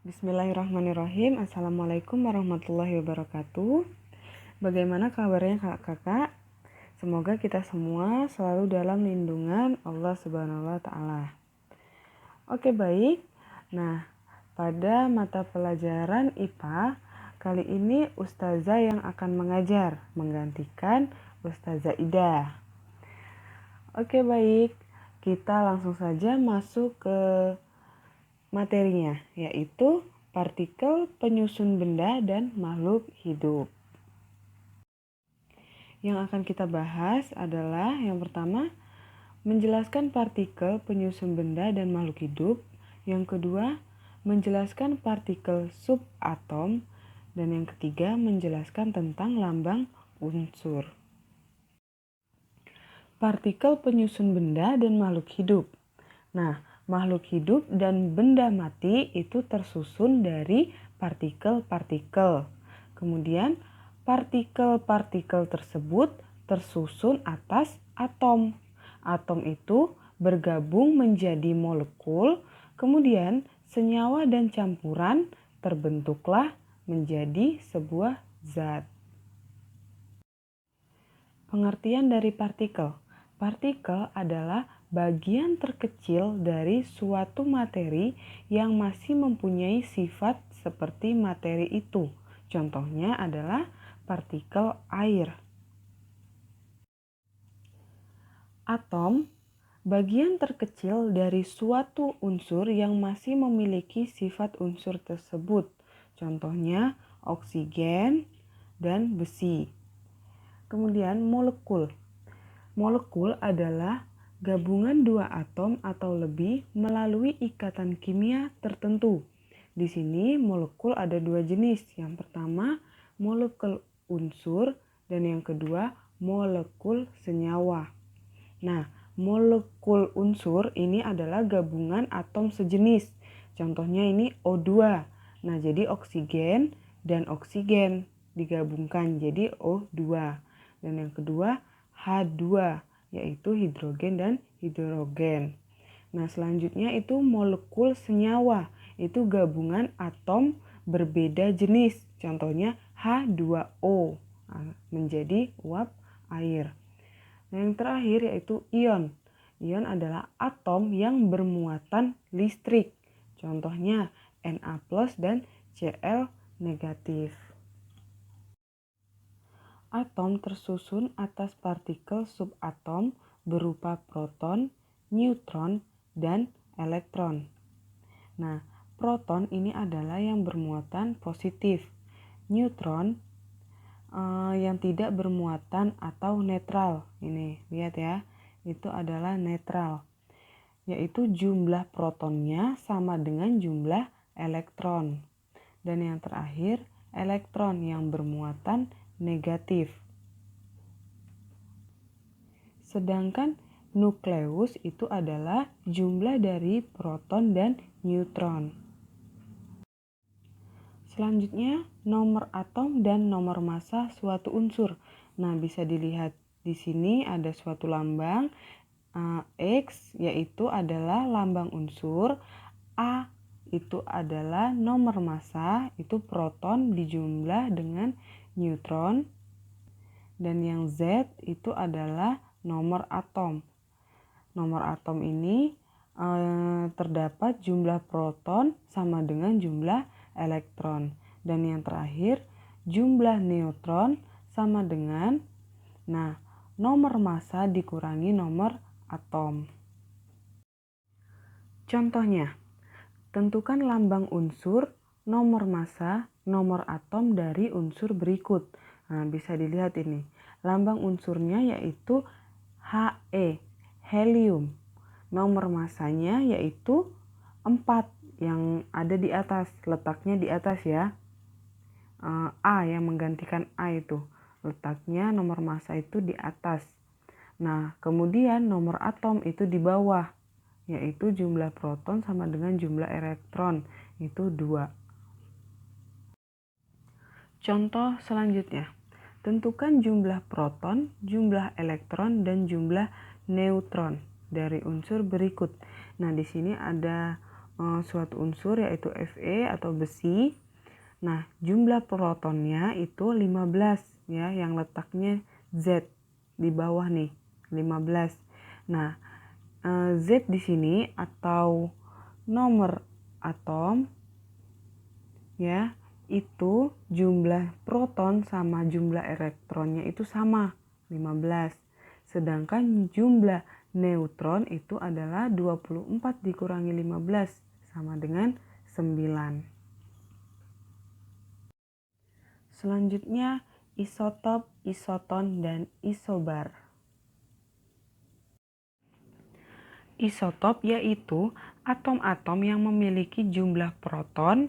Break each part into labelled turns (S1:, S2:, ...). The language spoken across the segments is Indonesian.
S1: Bismillahirrahmanirrahim. Assalamualaikum warahmatullahi wabarakatuh. Bagaimana kabarnya kakak-kakak? Semoga kita semua selalu dalam lindungan Allah Subhanahu wa Ta'ala. Oke, baik. Nah, pada mata pelajaran IPA kali ini Ustazah yang akan mengajar, menggantikan Ustazah Ida. Oke, baik. Kita langsung saja masuk ke materinya, yaitu partikel penyusun benda dan makhluk hidup. Yang akan kita bahas adalah yang pertama, menjelaskan partikel penyusun benda dan makhluk hidup. Yang kedua, menjelaskan partikel subatom. Dan yang ketiga, menjelaskan tentang lambang unsur. Partikel penyusun benda dan makhluk hidup. Nah, makhluk hidup dan benda mati itu tersusun dari partikel-partikel. Kemudian partikel-partikel tersebut tersusun atas atom. Atom itu bergabung menjadi molekul, kemudian senyawa dan campuran terbentuklah menjadi sebuah zat. Pengertian dari partikel. Partikel adalah bagian terkecil dari suatu materi yang masih mempunyai sifat seperti materi itu. Contohnya adalah partikel air. Atom, bagian terkecil dari suatu unsur yang masih memiliki sifat unsur tersebut. Contohnya oksigen dan besi. Kemudian molekul. Molekul adalah gabungan dua atom atau lebih melalui ikatan kimia tertentu. Di sini molekul ada dua jenis. Yang pertama molekul unsur dan yang kedua molekul senyawa. Nah, molekul unsur ini adalah gabungan atom sejenis. Contohnya ini O2. Nah, jadi oksigen dan oksigen digabungkan jadi O2. Dan yang kedua H2, yaitu hidrogen dan hidrogen. Nah, selanjutnya itu molekul senyawa, itu gabungan atom berbeda jenis. Contohnya H2O, menjadi uap air. Nah, yang terakhir yaitu ion. Ion adalah atom yang bermuatan listrik. Contohnya Na+ dan Cl negatif. Atom tersusun atas partikel subatom berupa proton, neutron, dan elektron. Nah, proton ini adalah yang bermuatan positif. Neutron yang tidak bermuatan atau netral. Ini, lihat ya, itu adalah netral. Yaitu jumlah protonnya sama dengan jumlah elektron. Dan yang terakhir, elektron yang bermuatan negatif. Sedangkan nukleus itu adalah jumlah dari proton dan neutron. Selanjutnya, nomor atom dan nomor massa suatu unsur. Nah, bisa dilihat di sini ada suatu lambang X, yaitu adalah lambang unsur. A itu adalah nomor massa, itu proton dijumlah dengan neutron. Dan yang Z itu adalah nomor atom. Nomor atom ini terdapat jumlah proton sama dengan jumlah elektron. Dan yang terakhir jumlah neutron sama dengan nomor massa dikurangi nomor atom. Contohnya, tentukan lambang unsur, nomor massa, nomor atom dari unsur berikut. Nah, bisa dilihat ini. Lambang unsurnya yaitu He, helium. Nomor massanya yaitu 4 yang ada di atas, letaknya di atas ya. A yang menggantikan A itu, letaknya nomor massa itu di atas. Nah, kemudian nomor atom itu di bawah, yaitu jumlah proton sama dengan jumlah elektron, itu 2. Contoh selanjutnya, tentukan jumlah proton, jumlah elektron, dan jumlah neutron dari unsur berikut. Nah, di sini ada suatu unsur yaitu Fe atau besi. Nah, jumlah protonnya itu 15 ya, yang letaknya Z di bawah nih, 15. Nah, Z di sini atau nomor atom ya, itu jumlah proton sama jumlah elektronnya itu sama, 15. Sedangkan jumlah neutron itu adalah 24 dikurangi 15 sama dengan 9. Selanjutnya isotop, isoton, dan isobar. Isotop yaitu atom-atom yang memiliki jumlah proton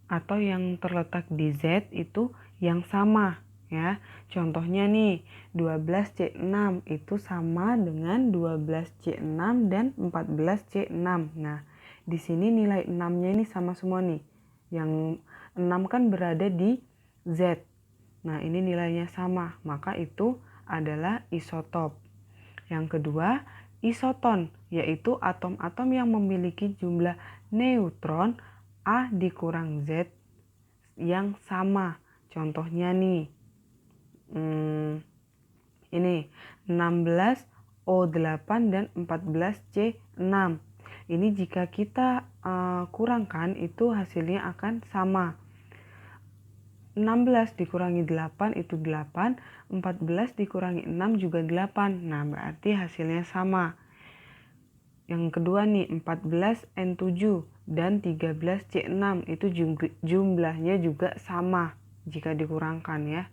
S1: atau yang terletak di Z itu yang sama ya. Contohnya nih, 12C6 itu sama dengan 12C6 dan 14C6. Nah, di sini nilai 6-nya ini sama semua nih. Yang 6 kan berada di Z. Nah, ini nilainya sama, maka itu adalah isotop. Yang kedua, isoton, yaitu atom-atom yang memiliki jumlah neutron A dikurang Z yang sama. Contohnya nih, ini 16O8 dan 14C6. Ini jika kita kurangkan itu hasilnya akan sama. 16 dikurangi 8 itu 8, 14 dikurangi 6 juga 8. Nah, berarti hasilnya sama. Yang kedua nih, 14N7 dan 13C6 itu jumlahnya juga sama jika dikurangkan ya.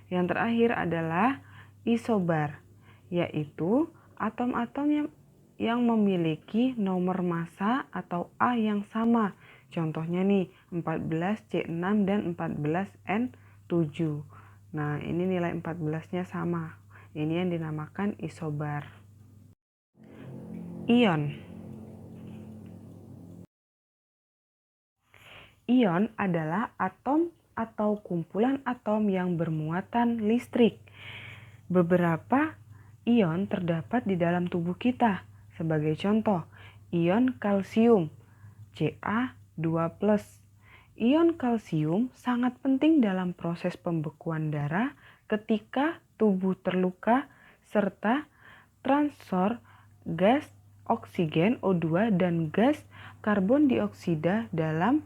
S1: Yang terakhir adalah isobar, yaitu atom-atom yang memiliki nomor massa atau A yang sama. Contohnya nih 14C6 dan 14N7. Nah, ini nilai 14-nya sama. Ini yang dinamakan isobar. Ion. Ion adalah atom atau kumpulan atom yang bermuatan listrik. Beberapa ion terdapat di dalam tubuh kita. Sebagai contoh, ion kalsium Ca2+. Ion kalsium sangat penting dalam proses pembekuan darah ketika tubuh terluka serta transfer gas oksigen O2 dan gas karbon dioksida dalam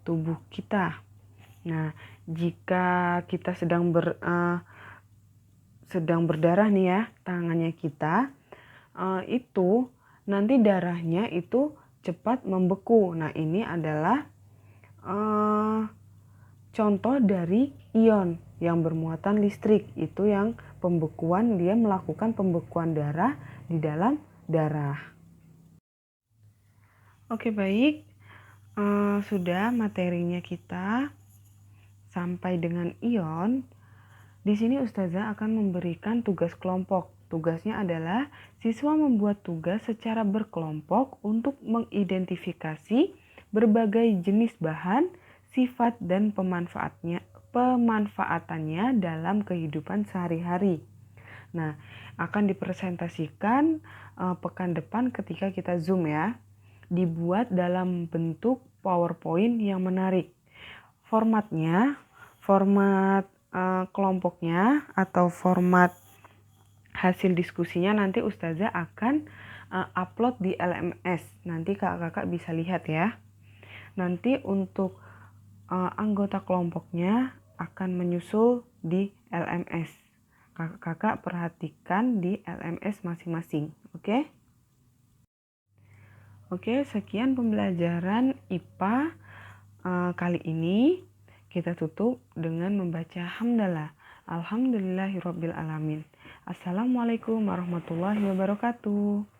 S1: tubuh kita. Nah, jika kita sedang berdarah nih ya, tangannya kita itu nanti darahnya itu cepat membeku. Nah, ini adalah contoh dari ion yang bermuatan listrik. Itu yang pembekuan, dia melakukan pembekuan darah di dalam darah. Oke, baik. Sudah materinya kita sampai dengan ion. Di sini Ustazah akan memberikan tugas kelompok. Tugasnya adalah siswa membuat tugas secara berkelompok untuk mengidentifikasi berbagai jenis bahan, sifat, dan pemanfaatannya dalam kehidupan sehari-hari. Nah, akan dipresentasikan pekan depan ketika kita Zoom ya. Dibuat dalam bentuk PowerPoint yang menarik. Format kelompoknya atau format hasil diskusinya nanti Ustazah akan upload di LMS. Nanti kakak-kakak bisa lihat ya. Nanti untuk anggota kelompoknya akan menyusul di LMS. Kakak-kakak perhatikan di LMS masing-masing. Oke? Oke, sekian pembelajaran IPA kali ini. Kita tutup dengan membaca hamdalah. Alhamdulillahirabbil alamin. Assalamualaikum warahmatullahi wabarakatuh.